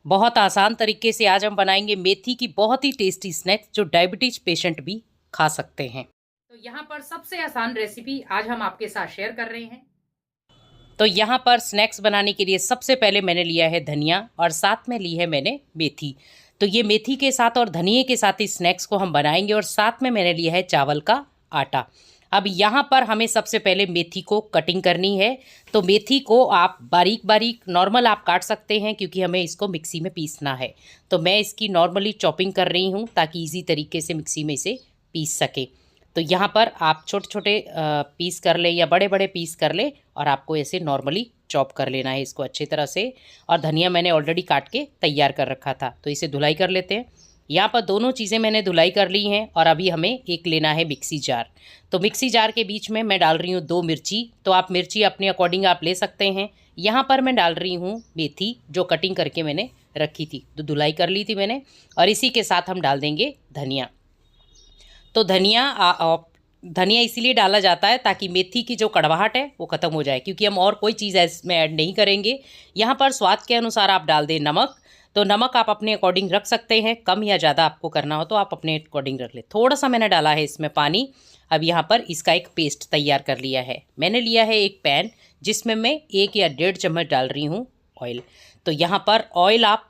बहुत आसान तरीके से आज हम बनाएंगे मेथी की बहुत ही टेस्टी स्नैक्स जो डायबिटीज पेशेंट भी खा सकते हैं। तो यहाँ पर सबसे आसान रेसिपी आज हम आपके साथ शेयर कर रहे हैं। तो यहाँ पर स्नैक्स बनाने के लिए सबसे पहले मैंने लिया है धनिया और साथ में ली है मैंने मेथी। तो ये मेथी के साथ और धनिये के साथ ही स्नैक्स को हम बनाएंगे और साथ में मैंने लिया है चावल का आटा। अब यहाँ पर हमें सबसे पहले मेथी को कटिंग करनी है। तो मेथी को आप बारीक बारीक नॉर्मल आप काट सकते हैं क्योंकि हमें इसको मिक्सी में पीसना है। तो मैं इसकी नॉर्मली चॉपिंग कर रही हूँ ताकि इजी तरीके से मिक्सी में इसे पीस सके। तो यहाँ पर आप छोटे छोटे पीस कर लें या बड़े बड़े पीस कर लें और आपको ऐसे नॉर्मली चॉप कर लेना है इसको अच्छी तरह से। और धनिया मैंने ऑलरेडी काट के तैयार कर रखा था, तो इसे धुलाई कर लेते हैं। यहाँ पर दोनों चीज़ें मैंने धुलाई कर ली हैं और अभी हमें एक लेना है मिक्सी जार। तो मिक्सी जार के बीच में मैं डाल रही हूँ 2 मिर्ची। तो आप मिर्ची अपने अकॉर्डिंग आप ले सकते हैं। यहाँ पर मैं डाल रही हूँ मेथी जो कटिंग करके मैंने रखी थी, तो धुलाई कर ली थी मैंने। और इसी के साथ हम डाल देंगे धनिया। तो धनिया इसीलिए डाला जाता है ताकि मेथी की जो कड़वाहट है वो ख़त्म हो जाए, क्योंकि हम और कोई चीज़ इसमें ऐड नहीं करेंगे। यहाँ पर स्वाद के अनुसार आप डाल दें नमक। तो नमक आप अपने अकॉर्डिंग रख सकते हैं, कम या ज़्यादा आपको करना हो तो आप अपने अकॉर्डिंग रख लें। थोड़ा सा मैंने डाला है इसमें पानी। अब यहाँ पर इसका एक पेस्ट तैयार कर लिया है। मैंने लिया है एक पैन जिसमें मैं 1 या 1.5 चम्मच डाल रही हूँ ऑयल। तो यहाँ पर ऑयल आप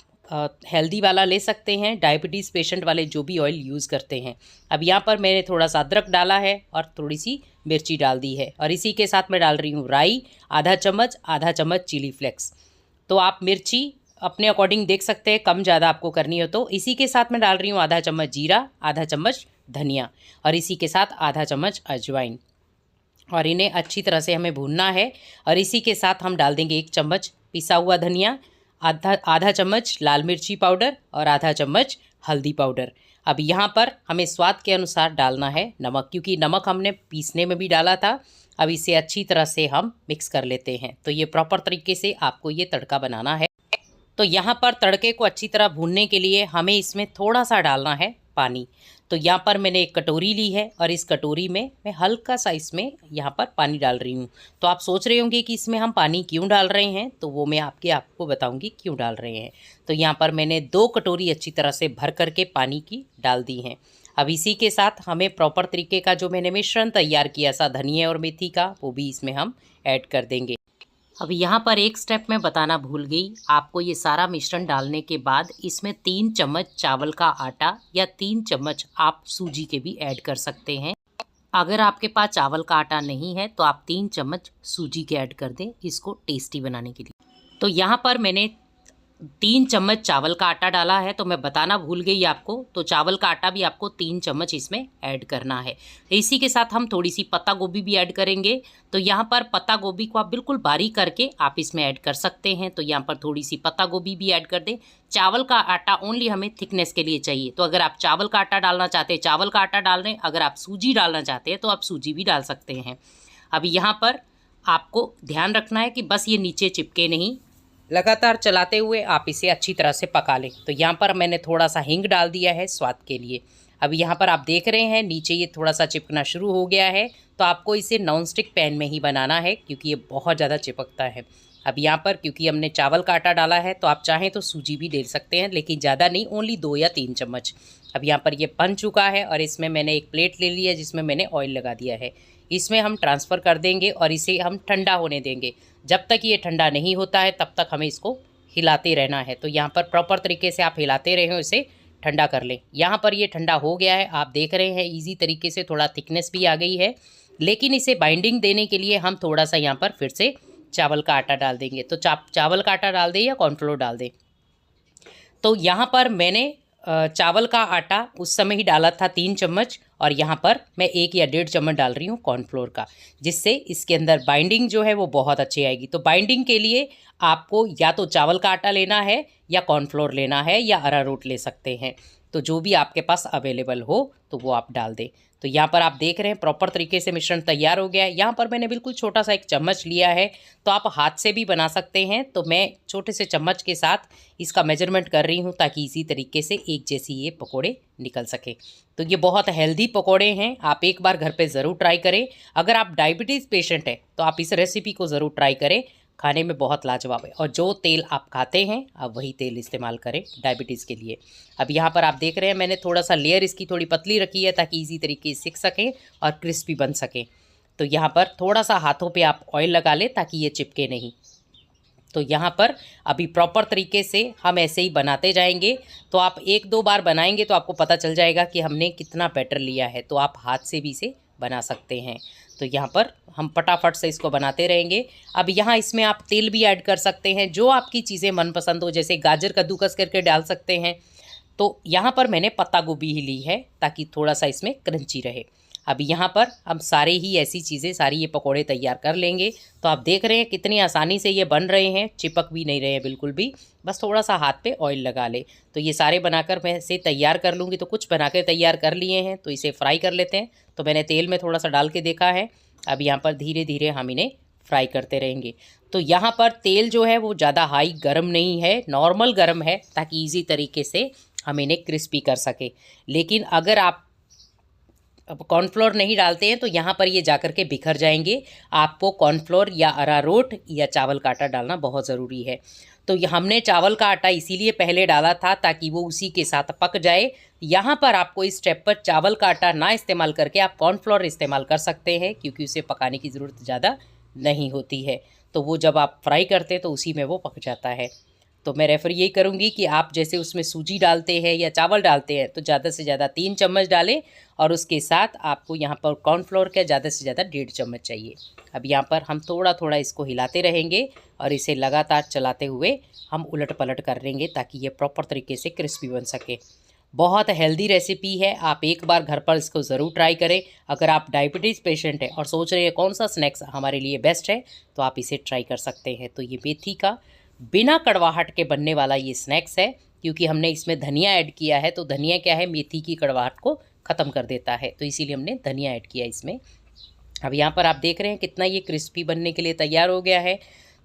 हेल्दी वाला ले सकते हैं, डायबिटीज़ पेशेंट वाले जो भी ऑयल यूज़ करते हैं। अब यहाँ पर मैंने थोड़ा सा अदरक डाला है और थोड़ी सी मिर्ची डाल दी है। और इसी के साथ मैं डाल रही हूँ राई आधा चम्मच चिली फ्लेक्स। तो आप मिर्ची अपने अकॉर्डिंग देख सकते हैं, कम ज़्यादा आपको करनी हो तो। इसी के साथ मैं डाल रही हूँ आधा चम्मच जीरा, आधा चम्मच धनिया और इसी के साथ आधा चम्मच अजवाइन। और इन्हें अच्छी तरह से हमें भूनना है। और इसी के साथ हम डाल देंगे 1 चम्मच पिसा हुआ धनिया, आधा चम्मच लाल मिर्ची पाउडर और आधा चम्मच हल्दी पाउडर। अब यहाँ पर हमें स्वाद के अनुसार डालना है नमक, क्योंकि नमक हमने पीसने में भी डाला था। अब इसे अच्छी तरह से हम मिक्स कर लेते हैं। तो ये प्रॉपर तरीके से आपको ये तड़का बनाना है। तो यहाँ पर तड़के को अच्छी तरह भूनने के लिए हमें इसमें थोड़ा सा डालना है पानी। तो यहाँ पर मैंने एक कटोरी ली है और इस कटोरी में मैं हल्का सा इसमें यहाँ पर पानी डाल रही हूँ। तो आप सोच रहे होंगे कि इसमें हम पानी क्यों डाल रहे हैं, तो वो मैं आपको बताऊँगी क्यों डाल रहे हैं। तो यहाँ पर मैंने 2 कटोरी अच्छी तरह से भर करके पानी की डाल दी हैं। अब इसी के साथ हमें प्रॉपर तरीके का जो मैंने मिश्रण तैयार किया था धनिया और मेथी का, वो भी इसमें हम ऐड कर देंगे। अब यहाँ पर एक स्टेप मैं बताना भूल गई आपको। ये सारा मिश्रण डालने के बाद इसमें 3 चम्मच चावल का आटा या 3 चम्मच आप सूजी के भी ऐड कर सकते हैं। अगर आपके पास चावल का आटा नहीं है तो आप 3 चम्मच सूजी के ऐड कर दें इसको टेस्टी बनाने के लिए। तो यहाँ पर मैंने 3 चम्मच चावल का आटा डाला है, तो मैं बताना भूल गई आपको। तो चावल का आटा भी आपको 3 चम्मच इसमें ऐड करना है। इसी के साथ हम थोड़ी सी पत्ता गोभी भी ऐड करेंगे। तो यहाँ पर पत्ता गोभी को आप बिल्कुल बारीक करके आप इसमें ऐड कर सकते हैं। तो यहाँ पर थोड़ी सी पत्ता गोभी भी ऐड कर दें। चावल का आटा ओनली हमें थिकनेस के लिए चाहिए। तो अगर आप चावल का आटा डालना चाहते हैं चावल का आटा डाल दें, अगर आप सूजी डालना चाहते हैं तो आप सूजी भी डाल सकते हैं। अब यहाँ पर आपको ध्यान रखना है कि बस ये नीचे चिपके नहीं, लगातार चलाते हुए आप इसे अच्छी तरह से पका लें। तो यहाँ पर मैंने थोड़ा सा हींग डाल दिया है स्वाद के लिए। अब यहाँ पर आप देख रहे हैं नीचे ये थोड़ा सा चिपकना शुरू हो गया है। तो आपको इसे नॉन स्टिक पैन में ही बनाना है क्योंकि ये बहुत ज़्यादा चिपकता है। अब यहाँ पर क्योंकि हमने चावल का आटा डाला है तो आप चाहें तो सूजी भी ले सकते हैं, लेकिन ज़्यादा नहीं, ओनली 2 या 3 चम्मच। अब यहाँ पर ये बन चुका है और इसमें मैंने एक प्लेट ले ली है जिसमें मैंने ऑयल लगा दिया है। इसमें हम ट्रांसफ़र कर देंगे और इसे हम ठंडा होने देंगे। जब तक ये ठंडा नहीं होता है तब तक हमें इसको हिलाते रहना है। तो यहाँ पर प्रॉपर तरीके से आप हिलाते रहें, इसे ठंडा कर लें। यहाँ पर ये ठंडा हो गया है, आप देख रहे हैं ईजी तरीके से थोड़ा थिकनेस भी आ गई है। लेकिन इसे बाइंडिंग देने के लिए हम थोड़ा सा यहाँ पर फिर से चावल का आटा डाल देंगे। तो चावल का आटा डाल दें या कॉर्नफ्लोर डाल दें। तो यहाँ पर मैंने चावल का आटा उस समय ही डाला था 3 चम्मच और यहाँ पर मैं 1 या 1.5 चम्मच डाल रही हूँ कॉर्नफ्लोर का, जिससे इसके अंदर बाइंडिंग जो है वो बहुत अच्छी आएगी। तो बाइंडिंग के लिए आपको या तो चावल का आटा लेना है या कॉर्नफ्लोर लेना है या अरारोट ले सकते हैं। तो जो भी आपके पास अवेलेबल हो तो वो आप डाल दें। तो यहाँ पर आप देख रहे हैं प्रॉपर तरीके से मिश्रण तैयार हो गया है। यहाँ पर मैंने बिल्कुल छोटा सा 1 चम्मच लिया है, तो आप हाथ से भी बना सकते हैं। तो मैं छोटे से चम्मच के साथ इसका मेजरमेंट कर रही हूँ ताकि इसी तरीके से एक जैसी ये पकोड़े निकल सके। तो ये बहुत हेल्दी पकोड़े हैं, आप एक बार घर पे ज़रूर ट्राई करें। अगर आप डायबिटीज़ पेशेंट हैं तो आप इस रेसिपी को ज़रूर ट्राई करें। खाने में बहुत लाजवाब है। और जो तेल आप खाते हैं आप वही तेल इस्तेमाल करें डायबिटीज़ के लिए। अब यहाँ पर आप देख रहे हैं मैंने थोड़ा सा लेयर इसकी थोड़ी पतली रखी है ताकि इजी तरीके से सिक सकें और क्रिस्पी बन सकें। तो यहाँ पर थोड़ा सा हाथों पे आप ऑयल लगा लें ताकि ये चिपके नहीं। तो यहाँ पर अभी प्रॉपर तरीके से हम ऐसे ही बनाते जाएंगे। तो आप 1-2 बार बनाएंगे तो आपको पता चल जाएगा कि हमने कितना बैटर लिया है। तो आप हाथ से भी इसे बना सकते हैं। तो यहाँ पर हम फटाफट से इसको बनाते रहेंगे। अब यहाँ इसमें आप तेल भी ऐड कर सकते हैं, जो आपकी चीज़ें मनपसंद हो, जैसे गाजर कद्दूकस करके डाल सकते हैं। तो यहाँ पर मैंने पत्ता गोभी ही ली है ताकि थोड़ा सा इसमें क्रंची रहे। अभी यहाँ पर हम सारे ही ऐसी चीज़ें सारी ये पकोड़े तैयार कर लेंगे। तो आप देख रहे हैं कितनी आसानी से ये बन रहे हैं, चिपक भी नहीं रहे हैं बिल्कुल भी। बस थोड़ा सा हाथ पे ऑयल लगा ले। तो ये सारे बनाकर मैं इसे तैयार कर लूँगी। तो कुछ बना के तैयार कर लिए हैं, तो इसे फ्राई कर लेते हैं। तो मैंने तेल में थोड़ा सा डाल के देखा है। अब यहाँ पर धीरे धीरे हम इन्हें फ्राई करते रहेंगे। तो यहाँ पर तेल जो है वो ज़्यादा हाई गर्म नहीं है, नॉर्मल गर्म है, ताकि ईजी तरीके से हम इन्हें क्रिस्पी कर सके। लेकिन अगर आप अब कॉर्नफ्लोर नहीं डालते हैं तो यहाँ पर ये जाकर के बिखर जाएंगे। आपको कॉर्नफ्लोर या अरारोट या चावल का आटा डालना बहुत ज़रूरी है। तो हमने चावल का आटा इसीलिए पहले डाला था ताकि वो उसी के साथ पक जाए। यहाँ पर आपको इस स्टेप पर चावल का आटा ना इस्तेमाल करके आप कॉर्नफ्लोर इस्तेमाल कर सकते हैं, क्योंकि उसे पकाने की ज़रूरत ज़्यादा नहीं होती है। तो वो जब आप फ्राई करते हैं तो उसी में वो पक जाता है। तो मैं रेफ़र यही करूँगी कि आप जैसे उसमें सूजी डालते हैं या चावल डालते हैं तो ज़्यादा से ज़्यादा 3 चम्मच डालें, और उसके साथ आपको यहाँ पर कॉर्नफ्लोर का ज़्यादा से ज़्यादा 1.5 चम्मच चाहिए। अब यहाँ पर हम थोड़ा थोड़ा इसको हिलाते रहेंगे और इसे लगातार चलाते हुए हम उलट पलट कर लेंगे ताकि ये प्रॉपर तरीके से क्रिस्पी बन सके। बहुत हेल्दी रेसिपी है, आप एक बार घर पर इसको ज़रूर ट्राई करें। अगर आप डायबिटीज़ पेशेंट हैं और सोच रहे हैं कौन सा स्नैक्स हमारे लिए बेस्ट है, तो आप इसे ट्राई कर सकते हैं। तो ये मेथी का बिना कड़वाहट के बनने वाला ये स्नैक्स है, क्योंकि हमने इसमें धनिया ऐड किया है। तो धनिया क्या है, मेथी की कड़वाहट को ख़त्म कर देता है, तो इसीलिए हमने धनिया ऐड किया इसमें। अब यहाँ पर आप देख रहे हैं कितना ये क्रिस्पी बनने के लिए तैयार हो गया है।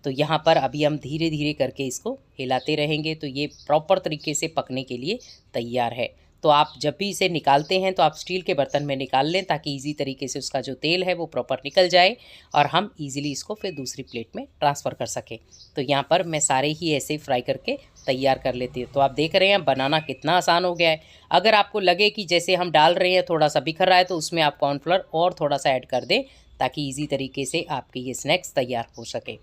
तो यहाँ पर अभी हम धीरे धीरे करके इसको हिलाते रहेंगे। तो ये प्रॉपर तरीके से पकने के लिए तैयार है। तो आप जब भी इसे निकालते हैं तो आप स्टील के बर्तन में निकाल लें, ताकि इजी तरीके से उसका जो तेल है वो प्रॉपर निकल जाए और हम इजीली इसको फिर दूसरी प्लेट में ट्रांसफ़र कर सकें। तो यहाँ पर मैं सारे ही ऐसे फ्राई करके तैयार कर लेती हूँ। तो आप देख रहे हैं बनाना कितना आसान हो गया है। अगर आपको लगे कि जैसे हम डाल रहे हैं थोड़ा सा बिखर रहा है, तो उसमें आप कॉर्नफ्लोर और थोड़ा सा ऐड कर दें, ताकि ईजी तरीके से आपके ये स्नैक्स तैयार हो सके।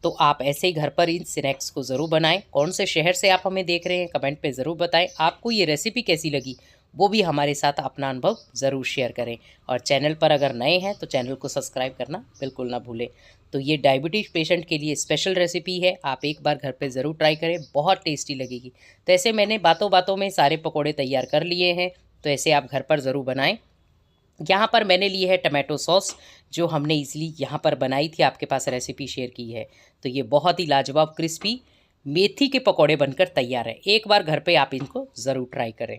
तो आप ऐसे ही घर पर इन स्नैक्स को ज़रूर बनाएं। कौन से शहर से आप हमें देख रहे हैं कमेंट पे ज़रूर बताएं। आपको ये रेसिपी कैसी लगी वो भी हमारे साथ अपना अनुभव ज़रूर शेयर करें। और चैनल पर अगर नए हैं तो चैनल को सब्सक्राइब करना बिल्कुल ना भूलें। तो ये डायबिटीज़ पेशेंट के लिए स्पेशल रेसिपी है, आप एक बार घर पर ज़रूर ट्राई करें, बहुत टेस्टी लगेगी। तो ऐसे मैंने बातों बातों में सारे पकौड़े तैयार कर लिए हैं, तो ऐसे आप घर पर ज़रूर बनाएँ। यहाँ पर मैंने ली है टमाटो सॉस, जो हमने इजीली यहाँ पर बनाई थी, आपके पास रेसिपी शेयर की है। तो ये बहुत ही लाजवाब क्रिस्पी मेथी के पकौड़े बनकर तैयार है। एक बार घर पे आप इनको ज़रूर ट्राई करें।